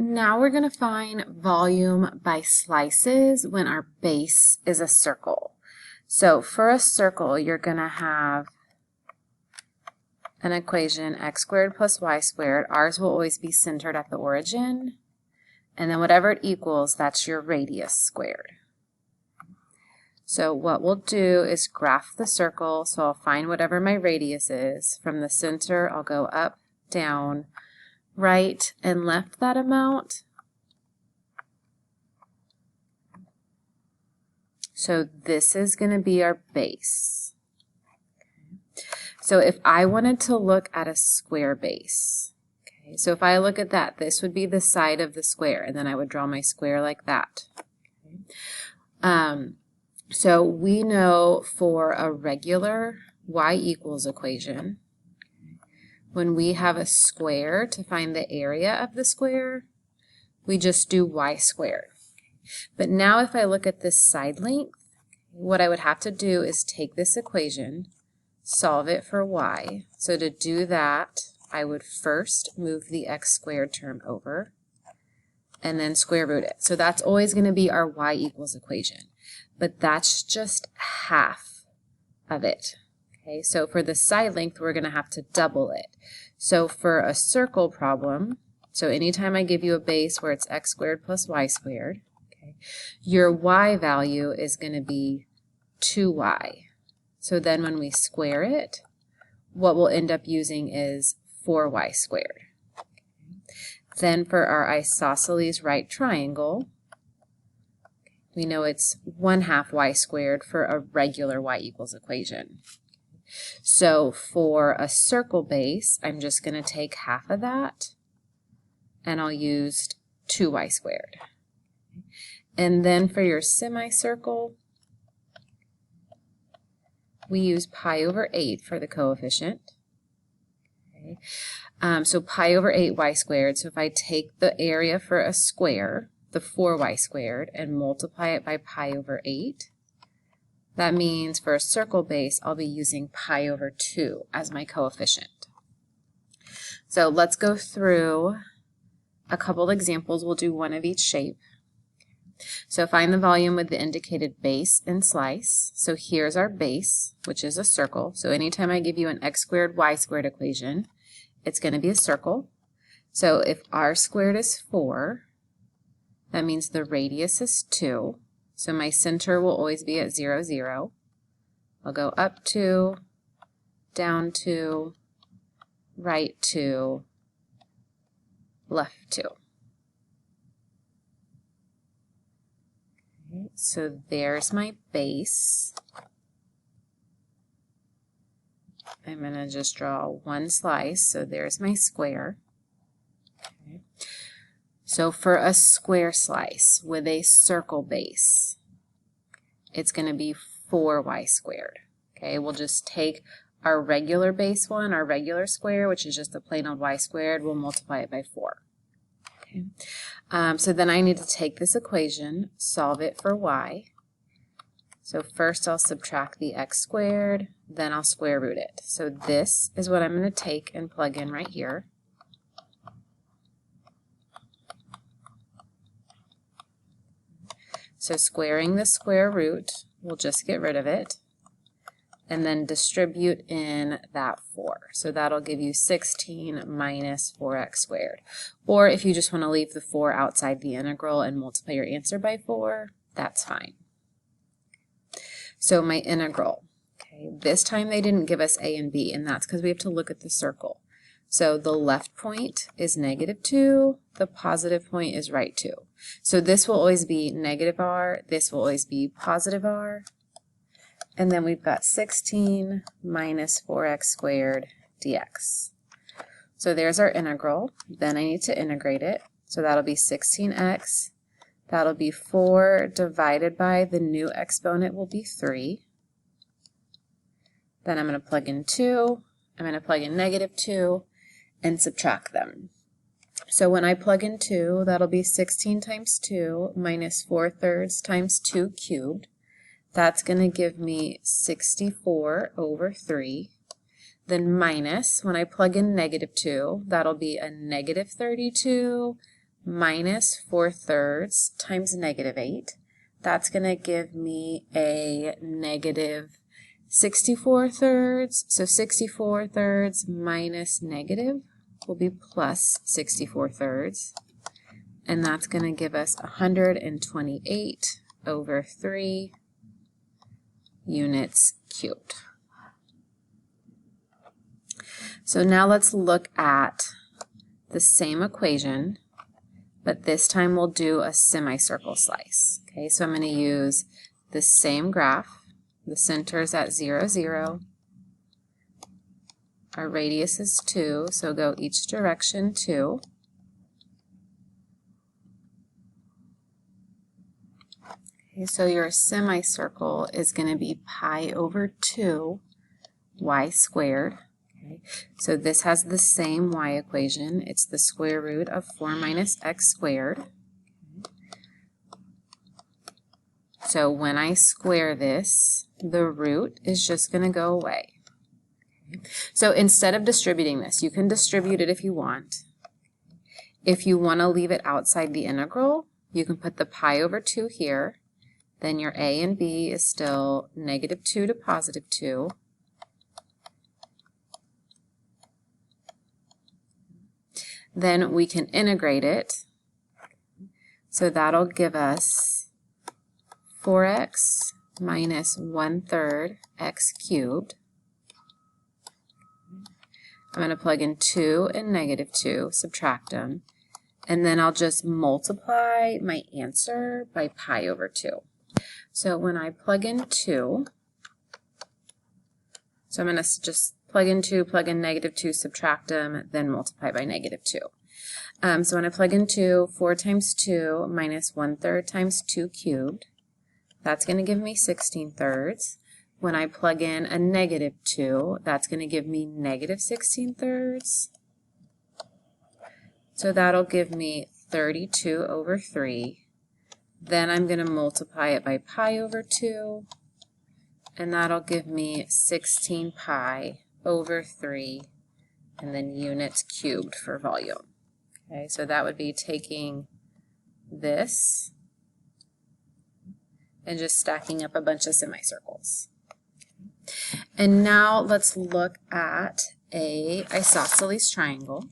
Now we're going to find volume by slices when our base is a circle. So for a circle, you're going to have an equation x squared plus y squared. Ours will always be centered at the origin. And then whatever it equals, that's your radius squared. So what we'll do is graph the circle. So I'll find whatever my radius is. From the center, I'll go up, down, right, and left that amount. So this is going to be our base. So if I wanted to look at a square base, okay, so if I look at that, this would be the side of the square, and then I would draw my square like that. Okay. So we know for a regular y equals equation, when we have a square, to find the area of the square, we just do y squared. But now if I look at this side length, what I would have to do is take this equation, solve it for y. So to do that, I would first move the x squared term over and then square root it. So that's always going to be our y equals equation. But that's just half of it. Okay, so for the side length, we're going to have to double it. So for a circle problem, so anytime I give you a base where it's x squared plus y squared, okay, your y value is going to be 2y. So then when we square it, what we'll end up using is 4y squared. Okay. Then for our isosceles right triangle, we know it's 1/2 y squared for a regular y equals equation. So for a circle base, I'm just going to take half of that, and I'll use 2y squared. And then for your semicircle, we use pi over 8 for the coefficient. Okay. So pi over 8y squared, so if I take the area for a square, the 4y squared, and multiply it by pi over 8, that means for a circle base, I'll be using pi over 2 as my coefficient. So let's go through a couple examples. We'll do one of each shape. So find the volume with the indicated base and slice. So here's our base, which is a circle. So anytime I give you an x squared y squared equation, it's going to be a circle. So if r squared is 4, that means the radius is 2. So my center will always be at 0, 0. I'll go up 2, down 2, right 2, left 2. Okay, so there's my base. I'm going to just draw one slice, so there's my square. Okay. So for a square slice with a circle base, it's going to be 4y squared. Okay, we'll just take our regular base one, our regular square, which is just a plain old y squared, we'll multiply it by 4. Okay. So then I need to take this equation, solve it for y. So first I'll subtract the x squared, then I'll square root it. So this is what I'm going to take and plug in right here. So squaring the square root, we'll just get rid of it, and then distribute in that 4. So that'll give you 16 minus 4x squared. Or if you just want to leave the 4 outside the integral and multiply your answer by 4, that's fine. So my integral, okay, this time they didn't give us a and b, and that's because we have to look at the circle. So the left point is -2, the positive point is right 2. So this will always be -r, this will always be positive r, and then we've got 16 minus 4x squared dx. So there's our integral. Then I need to integrate it. So that'll be 16x. That'll be 4 divided by the new exponent will be 3. Then I'm going to plug in 2. I'm going to plug in -2 and subtract them. So when I plug in 2, that'll be 16 times 2 minus 4/3 times 2 cubed. That's going to give me 64 over 3. Then minus, when I plug in -2, that'll be a -32 minus 4/3 times -8. That's going to give me a negative 64/3. So 64/3 minus negative will be plus 64/3. And that's going to give us 128/3 units cubed. So now let's look at the same equation, but this time we'll do a semicircle slice. Okay, so I'm going to use the same graph. The center is at 0, 0. Our radius is 2, so go each direction 2. Okay, so your semicircle is going to be pi over 2 y squared. Okay, so this has the same y equation. It's the square root of 4 minus x squared. So when I square this, the root is just going to go away. So instead of distributing this, you can distribute it if you want. If you want to leave it outside the integral, you can put the pi over 2 here. Then your a and b is still -2 to +2. Then we can integrate it. So that'll give us 4x minus 1/3 x cubed. I'm going to plug in 2 and -2, subtract them, and then I'll just multiply my answer by pi over 2. So when I plug in 2, so I'm going to just plug in 2, plug in -2, subtract them, then multiply by -2. So when I plug in 2, 4 times 2 minus 1/3 times 2 cubed, that's going to give me 16/3. When I plug in a -2, that's going to give me -16/3. So that'll give me 32/3. Then I'm going to multiply it by pi over 2, and that'll give me 16 pi over 3, and then units cubed for volume. Okay, so that would be taking this and just stacking up a bunch of semicircles. And now let's look at a isosceles triangle.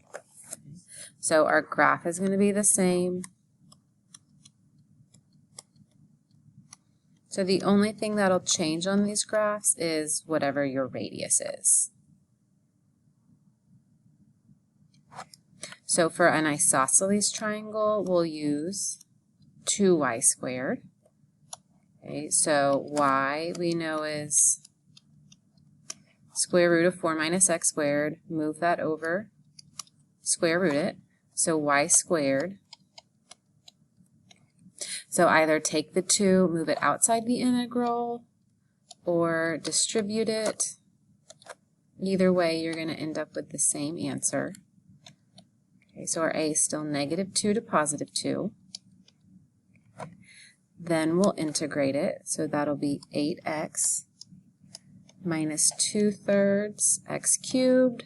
So our graph is going to be the same. So the only thing that'll change on these graphs is whatever your radius is. So for an isosceles triangle, we'll use 2y squared. Okay, so y we know is square root of 4 minus x squared. Move that over, square root it. So y squared. So either take the 2, move it outside the integral, or distribute it. Either way, you're going to end up with the same answer. Okay, so our a is still -2 to +2. Then we'll integrate it. So that'll be 8x minus 2/3 x cubed.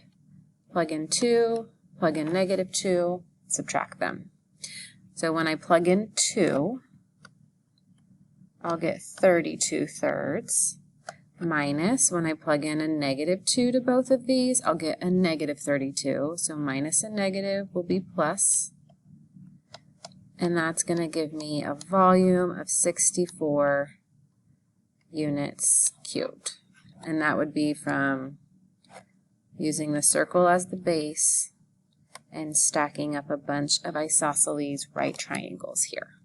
Plug in 2, plug in -2, subtract them. So when I plug in 2, I'll get 32/3 minus, when I plug in a -2 to both of these, I'll get a -32. So minus a negative will be plus. And that's going to give me a volume of 64 units cubed. And that would be from using the circle as the base and stacking up a bunch of isosceles right triangles here.